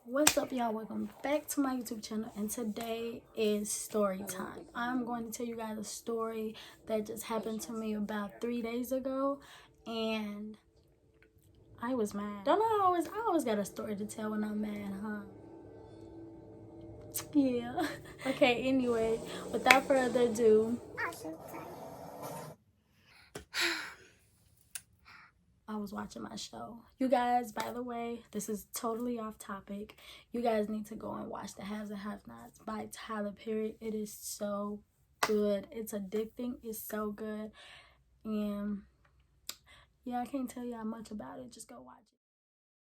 What's up, y'all? Welcome back to my YouTube channel, and today is story time. I'm going to tell you guys a story that just happened to me about 3 days ago, and I was mad. Don't I always got a story to tell when I'm mad, huh? Yeah. Okay, anyway, without further ado, I was watching my show. You guys, by the way, this is totally off topic. You guys need to go and watch The Haves and Have-Nots by Tyler Perry. It is so good. It's addicting. It's so good. And yeah, I can't tell y'all much about it. Just go watch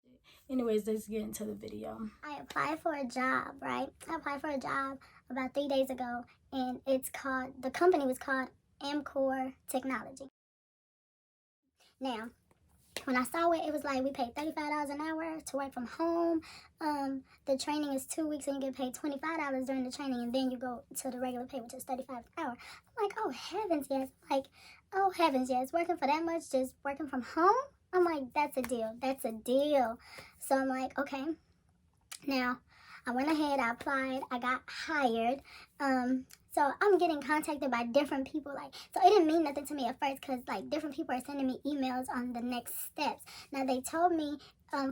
it. Anyways, let's get into the video. I applied for a job, right? I applied for a job about 3 days ago, and the company was called Amcor Technology. Now, when I saw it, it was like we paid $35 an hour to work from home. The training is 2 weeks, and you get paid $25 during the training, and then you go to the regular pay, which is $35 an hour. I'm like, oh heavens, yes! Like, oh heavens, yes! Working for that much, just working from home. I'm like, that's a deal. That's a deal. So I'm like, okay. Now, I went ahead, I applied, I got hired. So I'm getting contacted by different people. So it didn't mean nothing to me at first because different people are sending me emails on the next steps. Now they told me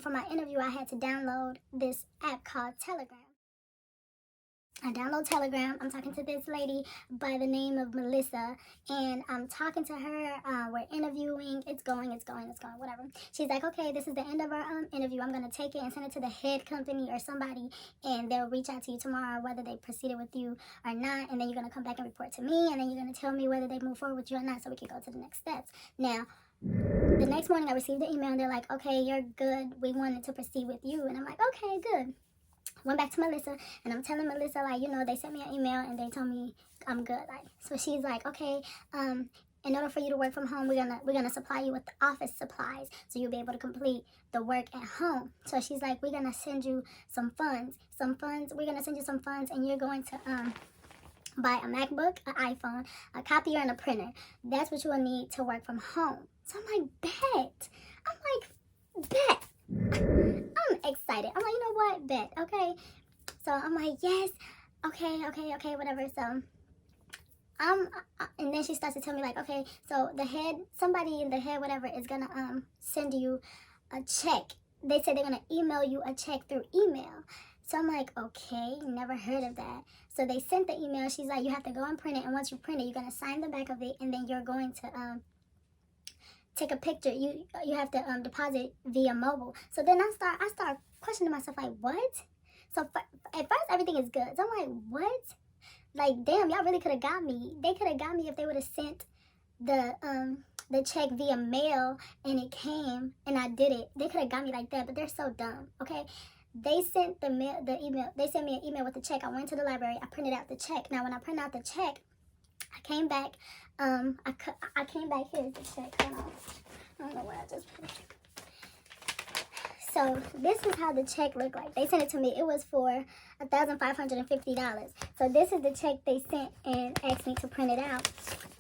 for my interview I had to download this app called Telegram. I download Telegram. I'm talking to this lady by the name of Melissa, and I'm talking to her. We're interviewing. It's going, whatever. She's like, okay, this is the end of our interview. I'm going to take it and send it to the head company or somebody, and they'll reach out to you tomorrow whether they proceeded with you or not, and then you're going to come back and report to me, and then you're going to tell me whether they move forward with you or not so we can go to the next steps. Now, the next morning I received the email, and they're like, okay, you're good. We wanted to proceed with you, and I'm like, okay, good. Went back to Melissa, and I'm telling Melissa, they sent me an email and they told me I'm good. So she's like, okay, in order for you to work from home, we're gonna supply you with the office supplies so you'll be able to complete the work at home. So she's like, we're gonna send you some funds. We're gonna send you some funds, and you're going to buy a MacBook, an iPhone, a copier, and a printer. That's what you will need to work from home. So I'm like, bet. I'm excited. I'm like, you know what? Bet. Okay. So I'm like, yes. Okay, whatever. So and then she starts to tell me okay, so somebody in the head, whatever, is gonna send you a check. They said they're gonna email you a check through email. So I'm like, okay, never heard of that. So they sent the email. She's like, you have to go and print it, and once you print it, you're gonna sign the back of it, and then you're going to take a picture. You have to deposit via mobile. So then I start questioning myself, what? So at first everything is good. So I'm like, what? Damn, y'all really could have got me. They could have got me if they would have sent the check via mail and it came and I did it. They could have got me like that, but they're so dumb. Okay. They sent email. They sent me an email with the check. I went to the library. I printed out the check. Now when I print out the check, I came back. I came back. Here's the check. Hold on. I don't know where I just put it. So this is how the check looked like. They sent it to me. It was for $1,550. So this is the check they sent and asked me to print it out.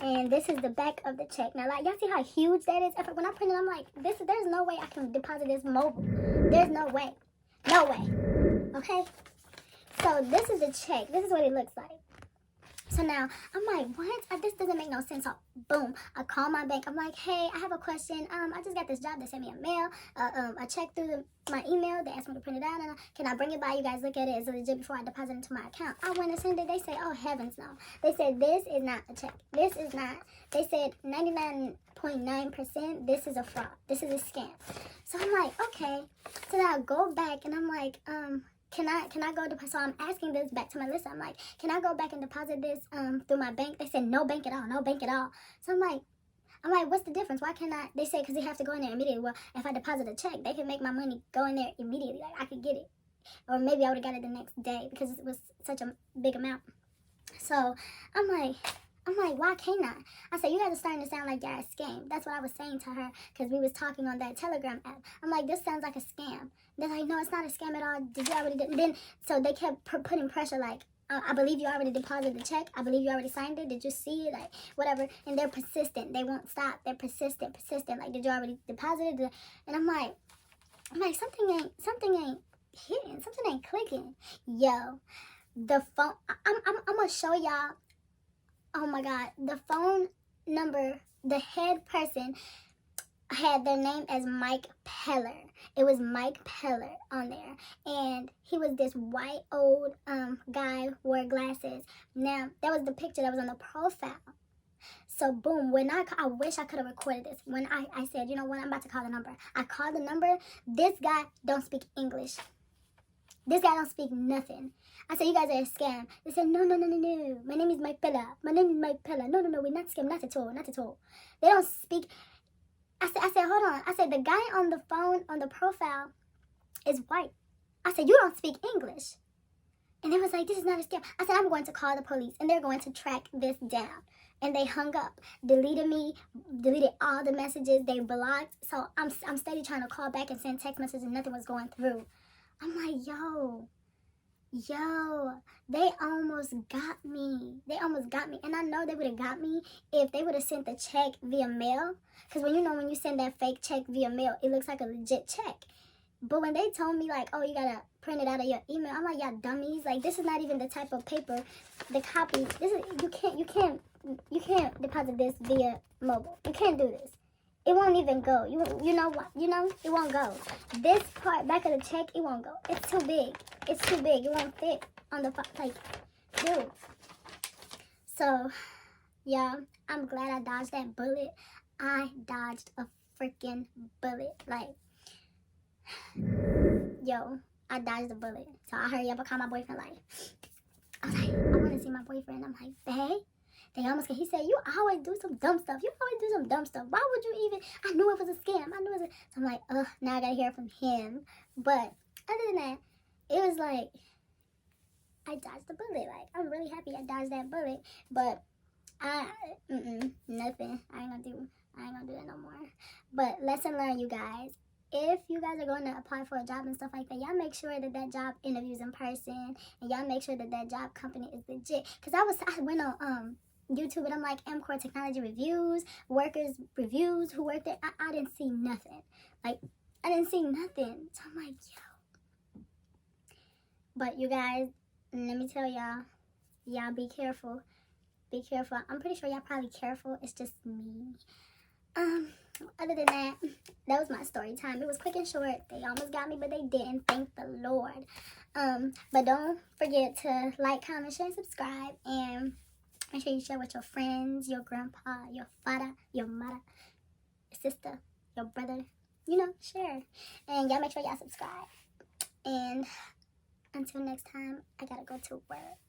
And this is the back of the check. Now, y'all see how huge that is? When I print it, I'm like, there's no way I can deposit this mobile. There's no way. No way. Okay? So this is the check. This is what it looks like. So now I'm like, what? This doesn't make no sense. So boom, I call my bank. I'm like, hey, I have a question. I just got this job. They sent me a mail, a check through my email. They asked me to print it out, and can I bring it by? You guys look at it. Is it legit before I deposit it into my account? I went and sent it. They say, oh heavens no. They said this is not a check. This is not. They said 99.9%. This is a fraud. This is a scam. So I'm like, okay. So now I go back and I'm like, Can I go deposit? So I'm asking this back to Melissa. I'm like, can I go back and deposit this through my bank? They said no bank at all, no bank at all. So I'm like, what's the difference? Why can't I? They said because they have to go in there immediately. Well, if I deposit a check, they can make my money go in there immediately. I could get it, or maybe I would have got it the next day because it was such a big amount. So I'm like, why can't I? I said, you guys are starting to sound like you're a scam. That's what I was saying to her because we was talking on that Telegram app. I'm like, this sounds like a scam. They're like, no, it's not a scam at all. Did you already do? Then so they kept putting pressure I believe you already deposited the check. I believe you already signed it. Did you see it? Whatever. And they're persistent. They won't stop. They're persistent. Did you already deposit it? And I'm like, something ain't hitting. Something ain't clicking. Yo, the phone. I'm gonna show y'all. Oh my God, the phone number. The head person had their name as Mike Peller. It was Mike Peller on there, and he was this white old guy, wore glasses. Now that was the picture that was on the profile. So boom, when I wish I could have recorded this. When I said, you know what, I'm about to call the number. I called the number. This guy don't speak English. This guy don't speak nothing. I said, you guys are a scam. They said, no. My name is Mike Peller. My name is Mike Peller. No, we're not scam. Not at all. They don't speak. I said, hold on. I said, the guy on the phone, on the profile, is white. I said, you don't speak English. And they was like, this is not a scam. I said, I'm going to call the police, and they're going to track this down. And they hung up, deleted me, deleted all the messages. They blocked. So I'm steady trying to call back and send text messages, and nothing was going through. I'm like, yo, they almost got me. And I know they would have got me if they would have sent the check via mail. Because when you send that fake check via mail, it looks like a legit check. But when they told me, like, oh, you got to print it out of your email, I'm like, y'all dummies. Like, this is not even the type of paper, the copy. You can't deposit this via mobile. You can't do this. It won't even go. You know what? It won't go. This part, back of the check, it won't go. It's too big. It won't fit on the, like, dude. So, yeah, I'm glad I dodged that bullet. I dodged a freaking bullet. Like, yo, I dodged a bullet. So I hurry up and call my boyfriend, like, I was like, I want to see my boyfriend. I'm like, babe. He said, you always do some dumb stuff. Why would you even? I knew it was a scam. So I'm like, now I got to hear from him. But other than that, it was like, I dodged the bullet. Like, I'm really happy I dodged that bullet. But nothing. I ain't gonna do that no more. But lesson learned, you guys. If you guys are going to apply for a job and stuff like that, y'all make sure that job interview's in person, and y'all make sure that job company is legit. Because I went on YouTube, and I'm like, MCore Technology reviews, workers reviews who work there. I didn't see nothing. Like, I didn't see nothing. So I'm like, yo. But you guys, let me tell y'all be careful. Be careful. I'm pretty sure y'all probably careful. It's just me. Other than that was my story time. It was quick and short. They almost got me, but they didn't. Thank the Lord. But don't forget to like, comment, share, and subscribe, and make sure you share with your friends, your grandpa, your father, your mother, your sister, your brother. Share. And y'all make sure y'all subscribe. And until next time, I gotta go to work.